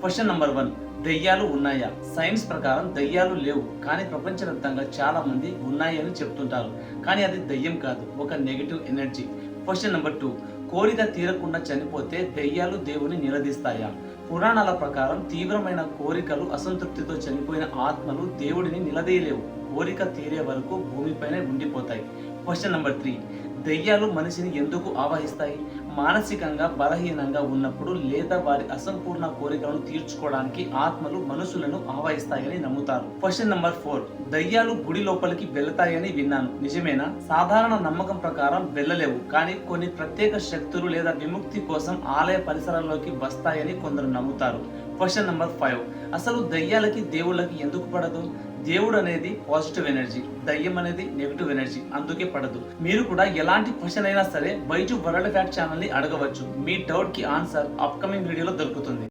Question number 1, దెయ్యాలు ఉన్నాయా? Science ప్రకారం దెయ్యాలు లేవు, కానీ ప్రపంచవ్యాప్తంగా చాలా మంది ఉన్నాయని చెప్తుంటారు. కానీ అది దెయ్యం కాదు, ఒక నెగటివ్ ఎనర్జీ. క్వశ్చన్ నంబర్ 2, కోరిక తీరకుండా చనిపోతే దెయ్యాలు దేవుని నిలదీస్తాయా? పురాణాల ప్రకారం తీవ్రమైన కోరికలు, అసంతృప్తితో చనిపోయిన ఆత్మలు దేవుడిని నిలదీయలేవు. కోరిక తీరే వరకు భూమిపైనే ఉండిపోతాయి. క్వశ్చన్ నంబర్ 3, దెయ్యాలు మనిషిని ఎందుకు ఆవహిస్తాయి? మానసికంగా బలహీనంగా ఉన్నప్పుడు లేదా వారి అసంపూర్ణ కోరికలను తీర్చుకోవడానికి ఆత్మలు మనుషులను ఆవహిస్తాయని నమ్ముతారు. క్వశ్చన్ నంబర్ 4, దయ్యాలు గుడి లోపలికి వెళతాయని విన్నాను, నిజమేనా? సాధారణ నమ్మకం ప్రకారం వెళ్ళలేవు, కానీ కొన్ని ప్రత్యేక శక్తులు లేదా విముక్తి కోసం ఆలయ పరిసరాల్లోకి వస్తాయని కొందరు నమ్ముతారు. క్వశ్చన్ నంబర్ 5, అసలు దయ్యాలకి దేవుళ్ళకి ఎందుకు పడదు? దేవుడు అనేది పాజిటివ్ ఎనర్జీ, దయ్యం అనేది నెగిటివ్ ఎనర్జీ, అందుకే పడదు. మీరు కూడా ఎలాంటి క్వశ్చన్ అయినా సరే బైజు వరల్డ్ ఫ్యాక్ట్ ఛానల్ ని అడగవచ్చు. మీ డౌట్ కి ఆన్సర్ అప్కమింగ్ వీడియోలో దొరుకుతుంది.